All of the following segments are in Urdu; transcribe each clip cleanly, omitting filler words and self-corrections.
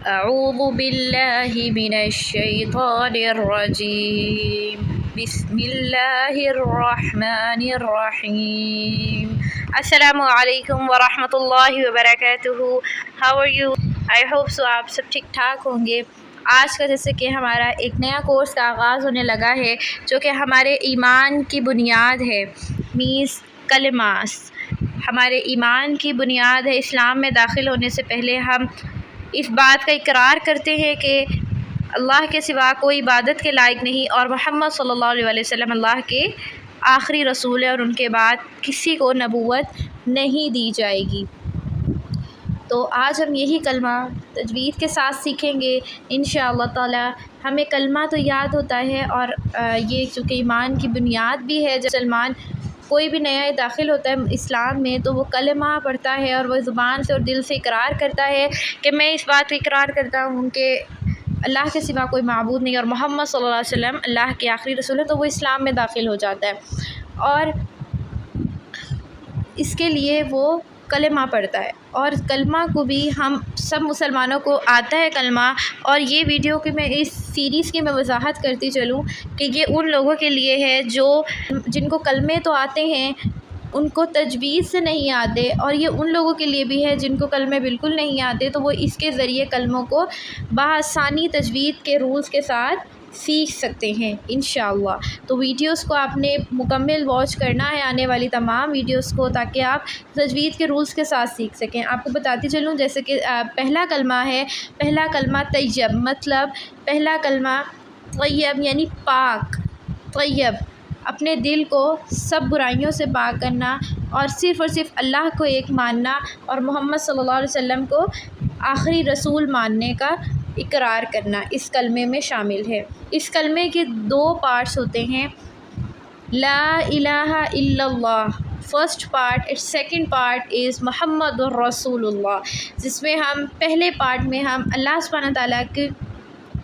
اعوذ باللہ من الشیطان الرجیم بسم اللہ الرحمن الرحیم۔ السلام علیکم ورحمۃ اللہ وبرکاتہ۔ How are you? I hope so آپ سب ٹھیک ٹھاک ہوں گے۔ آج کا جیسے کہ ہمارا ایک نیا کورس کا آغاز ہونے لگا ہے جو کہ ہمارے ایمان کی بنیاد ہے، مینس کلماس ہمارے ایمان کی بنیاد ہے۔ اسلام میں داخل ہونے سے پہلے ہم اس بات کا اقرار کرتے ہیں کہ اللہ کے سوا کوئی عبادت کے لائق نہیں اور محمد صلی اللہ علیہ وسلم اللہ کے آخری رسول ہے اور ان کے بعد کسی کو نبوت نہیں دی جائے گی۔ تو آج ہم یہی کلمہ تجوید کے ساتھ سیکھیں گے انشاءاللہ تعالی۔ ہمیں کلمہ تو یاد ہوتا ہے اور یہ چونکہ ایمان کی بنیاد بھی ہے۔ جب مسلمان کوئی بھی نیا داخل ہوتا ہے اسلام میں تو وہ کلمہ پڑھتا ہے اور وہ زبان سے اور دل سے اقرار کرتا ہے کہ میں اس بات کا اقرار کرتا ہوں کہ اللہ کے سوا کوئی معبود نہیں اور محمد صلی اللہ علیہ وسلم اللہ کے آخری رسول ہے، تو وہ اسلام میں داخل ہو جاتا ہے اور اس کے لیے وہ کلمہ پڑھتا ہے۔ اور کلمہ کو بھی ہم سب مسلمانوں کو آتا ہے کلمہ، اور یہ ویڈیو کی میں اس سیریز کی میں وضاحت کرتی چلوں کہ یہ ان لوگوں کے لیے ہے جن کو کلمے تو آتے ہیں ان کو تجوید سے نہیں آتے، اور یہ ان لوگوں کے لیے بھی ہے جن کو کلمے بالکل نہیں آتے، تو وہ اس کے ذریعے کلموں کو بآسانی تجوید کے رولز کے ساتھ سیکھ سکتے ہیں انشاءاللہ۔ تو ویڈیوز کو آپ نے مکمل واچ کرنا ہے، آنے والی تمام ویڈیوز کو، تاکہ آپ تجوید کے رولز کے ساتھ سیکھ سکیں۔ آپ کو بتاتی چلوں جیسے کہ پہلا کلمہ ہے، پہلا کلمہ طیب، مطلب پہلا کلمہ طیب یعنی پاک، طیب اپنے دل کو سب برائیوں سے پاک کرنا اور صرف اللہ کو ایک ماننا اور محمد صلی اللہ علیہ وسلم کو آخری رسول ماننے کا اقرار کرنا اس کلمے میں شامل ہے۔ اس کلمے کے دو پارٹس ہوتے ہیں، لا الہ الا اللہ first part, second part is محمد الرسول اللہ، جس میں ہم پہلے پارٹ میں ہم اللہ سبحانہ تعالیٰ کی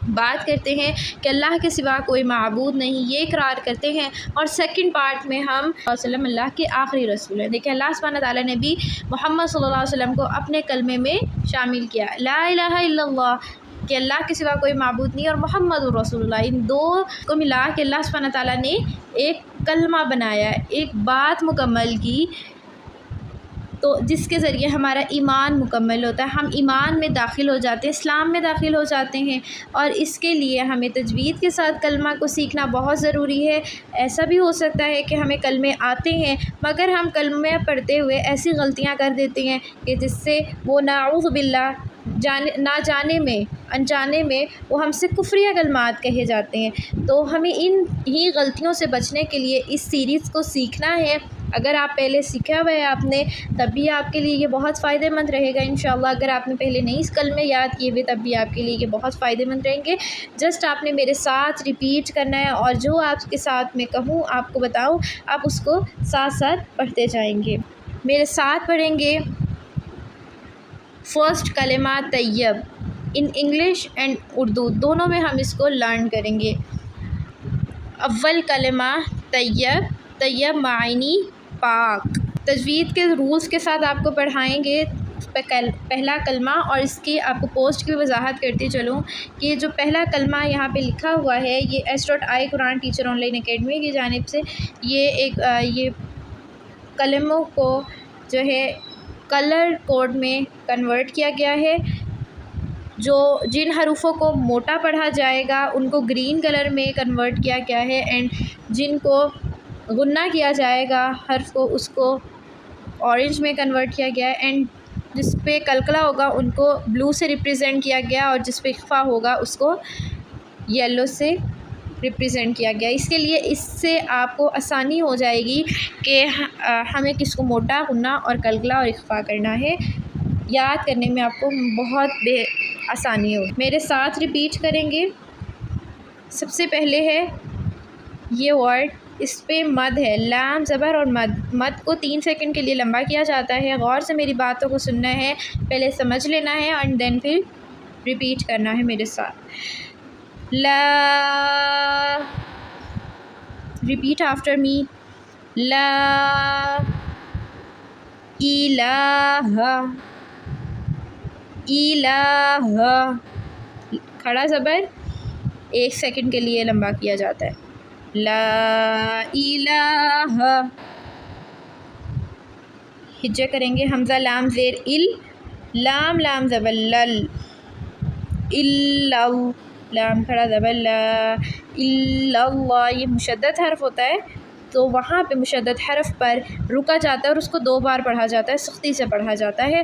بات کرتے ہیں کہ اللہ کے سوا کوئی معبود نہیں، یہ اقرار کرتے ہیں، اور سیکنڈ پارٹ میں ہم وسلم اللہ کے آخری رسول ہیں۔ دیکھیں اللہ سبحانہ تعالیٰ نے بھی محمد صلی اللہ علیہ وسلم کو اپنے کلمے میں شامل کیا، لا الہ الا اللہ کہ اللہ کے سوا کوئی معبود نہیں اور محمد الرسول اللہ، ان دو کو ملا کے اللہ سبحانہ تعالیٰ نے ایک کلمہ بنایا، ایک بات مکمل کی، تو جس کے ذریعے ہمارا ایمان مکمل ہوتا ہے، ہم ایمان میں داخل ہو جاتے ہیں، اسلام میں داخل ہو جاتے ہیں، اور اس کے لیے ہمیں تجوید کے ساتھ کلمہ کو سیکھنا بہت ضروری ہے۔ ایسا بھی ہو سکتا ہے کہ ہمیں کلمے آتے ہیں مگر ہم کلمے پڑھتے ہوئے ایسی غلطیاں کر دیتے ہیں کہ جس سے وہ نعوذ باللہ نہ جانے میں انجانے میں وہ ہم سے کفریہ کلمات کہے جاتے ہیں۔ تو ہمیں ان ہی غلطیوں سے بچنے کے لیے اس سیریز کو سیکھنا ہے۔ اگر آپ پہلے سیکھا ہوا ہے آپ نے تب بھی آپ کے لیے یہ بہت فائدہ مند رہے گا انشاءاللہ۔ اگر آپ نے پہلے نہیں اس کلمے یاد کیے ہوئے تب بھی آپ کے لیے یہ بہت فائدہ مند رہیں گے۔ جسٹ آپ نے میرے ساتھ ریپیٹ کرنا ہے اور جو آپ کے ساتھ میں کہوں آپ کو بتاؤں آپ اس کو ساتھ ساتھ پڑھتے جائیں گے۔ میرے ساتھ پڑھیں گے فرسٹ کلمہ طیب، ان انگلش اینڈ اردو دونوں میں ہم اس کو لرن کریں گے۔ اول کلمہ طیب، طیب معنی پاک۔ تجوید کے رولز کے ساتھ آپ کو پڑھائیں گے پہلا کلمہ، اور اس کی آپ کو پوسٹ کی وضاحت کرتی چلوں کہ جو پہلا کلمہ یہاں پہ لکھا ہوا ہے یہ S.I Quran teacher on line academy کی جانب سے یہ کلموں کو جو ہے کلر کوڈ میں کنورٹ کیا گیا ہے۔ جن حروفوں کو موٹا پڑھا جائے گا ان کو گرین کلر میں کنورٹ کیا گیا ہے، اینڈ جن کو غنہ کیا جائے گا حرف کو اس کو اورنج میں کنورٹ کیا گیا ہے، اینڈ جس پہ کلکلا ہوگا ان کو بلو سے ریپرزینٹ کیا گیا، اور جس پہ اخفا ہوگا اس کو یلو سے ریپرزینٹ کیا گیا۔ اس کے لیے اس سے آپ کو آسانی ہو جائے گی کہ ہمیں کس کو موٹا، غنہ اور کلکلا اور اخفا کرنا ہے، یاد کرنے میں آپ کو بہت آسانی ہو۔ میرے ساتھ ریپیٹ کریں گے۔ سب سے پہلے ہے یہ ورڈ، اس پہ مد ہے، لام زبر اور مد کو 3 سیکنڈ کے لیے لمبا کیا جاتا ہے۔ غور سے میری باتوں کو سننا ہے، پہلے سمجھ لینا ہے اور دین پھر ریپیٹ کرنا ہے میرے ساتھ۔ لا، ریپیٹ آفٹر می، لا الہ الہ، کھڑا زبر 1 سیکنڈ کے لیے لمبا کیا جاتا ہے، لا الہ، ہجے کریں گے، حمزہ لام زیر ال، لام لام زبر لل، الا، لام کھڑا زبر لا، الا اللہ، یہ مشدد حرف ہوتا ہے تو وہاں پہ مشدد حرف پر رکا جاتا ہے اور اس کو 2 بار پڑھا جاتا ہے، سختی سے پڑھا جاتا ہے۔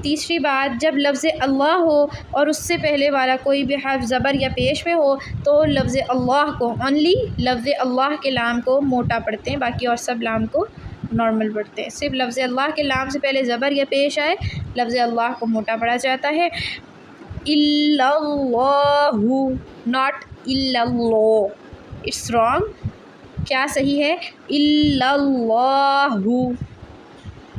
تیسری بات، جب لفظ اللہ ہو اور اس سے پہلے والا کوئی بھی حرف زبر یا پیش میں ہو تو لفظ اللہ کو، اونلی لفظ اللہ کے لام کو موٹا پڑھتے ہیں، باقی اور سب لام کو نارمل پڑھتے ہیں۔ صرف لفظ اللہ کے لام سے پہلے زبر یا پیش آئے لفظ اللہ کو موٹا پڑھا جاتا ہے۔ الا اللہ، ناٹ الا اللہ، اٹس رانگ، کیا صحیح ہے؟ الا اللہ،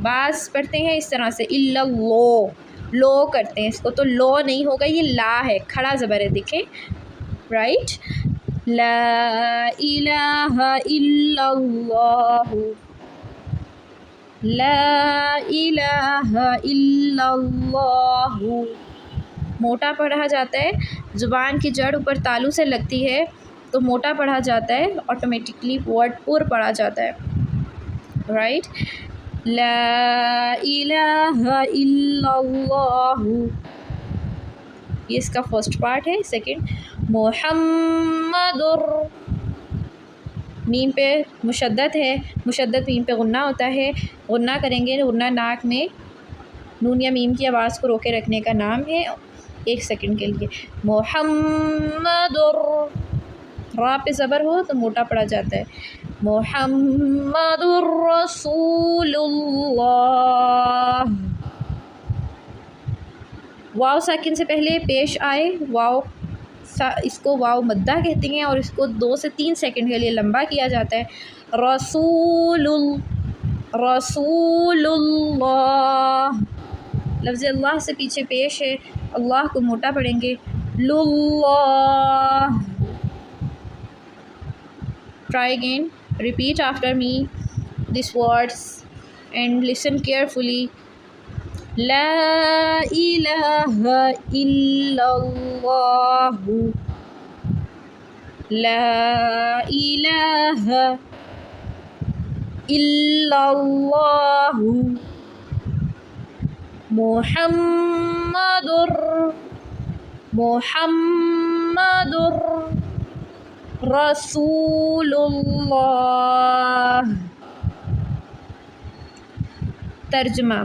بعض پڑھتے ہیں اس طرح سے الا اللہ، لو کرتے ہیں اس کو، تو لو نہیں ہوگا، یہ لا ہے، کھڑا زبر ہے، دیکھیں رائٹ، لا الہ الا اللہ، لا الہ الا اللہ، موٹا پڑھا جاتا ہے، زبان کی جڑ اوپر تالو سے لگتی ہے تو موٹا پڑھا جاتا ہے، آٹومیٹکلی ورڈ پر پڑھا جاتا ہے، رائٹ، لا الہ الا اللہ، یہ اس کا فرسٹ پارٹ ہے۔ سیکنڈ، محمد، میم پہ مشدد ہے، مشدد میم پہ غنہ ہوتا ہے، غنہ کریں گے، غنہ ناک میں نون یا میم کی آواز کو روکے رکھنے کا نام ہے، 1 سیکنڈ کے لیے، محمد، را پہ زبر ہو تو موٹا پڑا جاتا ہے، محمد الرسول اللہ، واو ساکن سے پہلے پیش آئے، واو اس کو واو مدہ کہتے ہیں اور اس کو 2 سے 3 سیکنڈ کے لیے لمبا کیا جاتا ہے، رسول، رسول اللہ، لفظ اللہ سے پیچھے پیش ہے، اللہ کو موٹا پڑھیں گے، للہ، try again, repeat after me these words and listen carefully. لا الہ الا اللہ، لا الہ الا اللہ، محمد، محمد رسول اللہ۔ ترجمہ،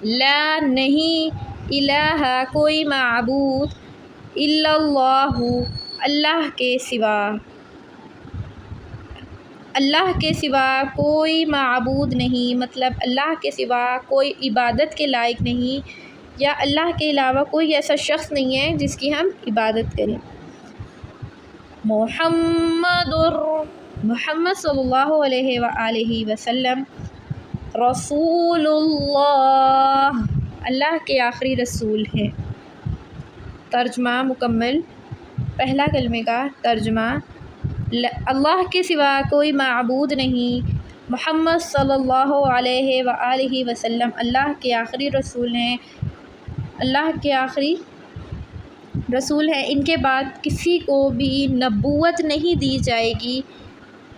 لا نہیں، الہ کوئی معبود، الا اللہ اللہ کے سوا، اللہ کے سوا کوئی معبود نہیں، مطلب اللہ کے سوا کوئی عبادت کے لائق نہیں، یا اللہ کے علاوہ کوئی ایسا شخص نہیں ہے جس کی ہم عبادت کریں۔ محمد، محمد صلی اللہ علیہ وآلہ وسلم، رسول اللہ اللہ کے آخری رسول ہیں۔ ترجمہ مکمل، پہلا کلمے کا ترجمہ، اللہ کے سوا کوئی معبود نہیں، محمد صلی اللہ علیہ وآلہ وسلم اللہ کے آخری رسول ہیں، اللہ کے آخری رسول ہیں، ان کے بعد کسی کو بھی نبوت نہیں دی جائے گی،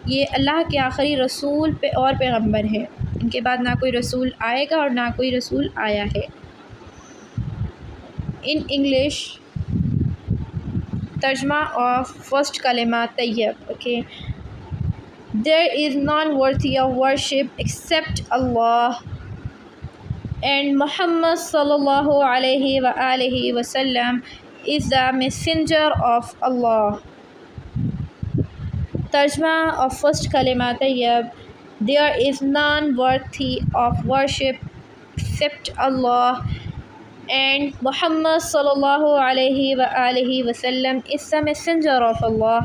یہ اللہ کے آخری رسول اور پیغمبر ہیں، ان کے بعد نہ کوئی رسول آئے گا اور نہ کوئی رسول آیا ہے۔ ان انگلش، ترجمہ آف فرسٹ کلمہ طیب، okay, There is none worthy of worship except Allah, and Muhammad sallallahu alayhi wa alihi wasallam is the messenger of Allah. ترجمہ of first کلمہ طیب، There is none worthy of worship except Allah, and Muhammad sallallahu alayhi wa alihi wasallam is the messenger of Allah.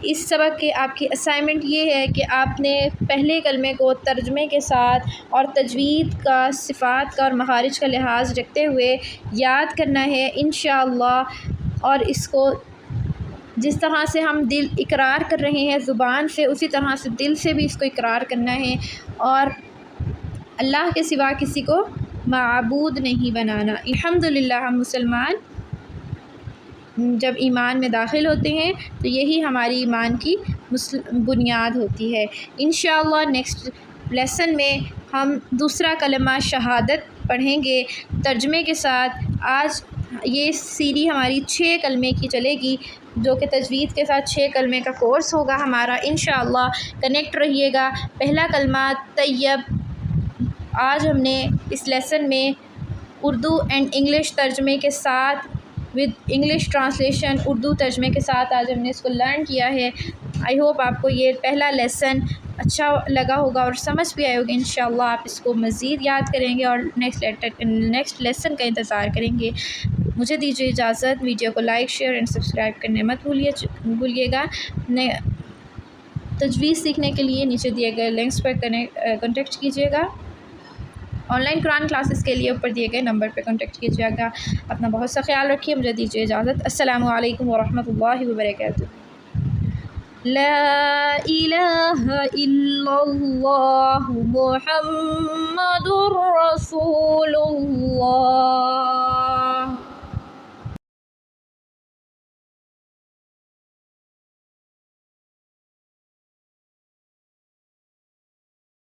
اس سبق کے آپ کی اسائنمنٹ یہ ہے کہ آپ نے پہلے کلمے کو ترجمے کے ساتھ اور تجوید کا، صفات کا اور مخارج کا لحاظ رکھتے ہوئے یاد کرنا ہے انشاءاللہ، اور اس کو جس طرح سے ہم دل اقرار کر رہے ہیں زبان سے، اسی طرح سے دل سے بھی اس کو اقرار کرنا ہے، اور اللہ کے سوا کسی کو معبود نہیں بنانا۔ الحمدللہ ہم مسلمان جب ایمان میں داخل ہوتے ہیں تو یہی ہماری ایمان کی بنیاد ہوتی ہے۔ انشاءاللہ نیکسٹ لیسن میں ہم دوسرا کلمہ شہادت پڑھیں گے ترجمے کے ساتھ۔ آج یہ سیری ہماری 6 کلمے کی چلے گی، جو کہ تجوید کے ساتھ 6 کلمے کا کورس ہوگا ہمارا۔ انشاءاللہ کنیکٹ رہیے گا۔ پہلا کلمہ طیب۔ آج ہم نے اس لیسن میں اردو اینڈ انگلش ترجمے کے ساتھ ود انگلش ٹرانسلیشن اردو ترجمے کے ساتھ آج ہم نے اس کو لرن کیا ہے۔ آئی ہوپ آپ کو یہ پہلا لیسن اچھا لگا ہوگا اور سمجھ بھی آئے ہوگی۔ انشاءاللہ آپ اس کو مزید یاد کریں گے اور نیکسٹ لیسن کا انتظار کریں گے۔ مجھے دیجیے اجازت۔ ویڈیو کو لائک شیئر اینڈ سبسکرائب کرنے مت بھولیے گا۔ تجوید سیکھنے کے لیے نیچے دیے گئے لنکس پر کانٹیکٹ کیجیے گا۔ آن لائن قرآن کلاسز کے لیے اوپر دیے گئے نمبر پہ کانٹیکٹ کیجیے گا۔ اپنا بہت سا خیال رکھیے۔ مجھے دیجیے اجازت۔ السلام علیکم ورحمۃ اللہ وبرکاتہ۔ لا الہ الا اللہ محمد رسول اللہ۔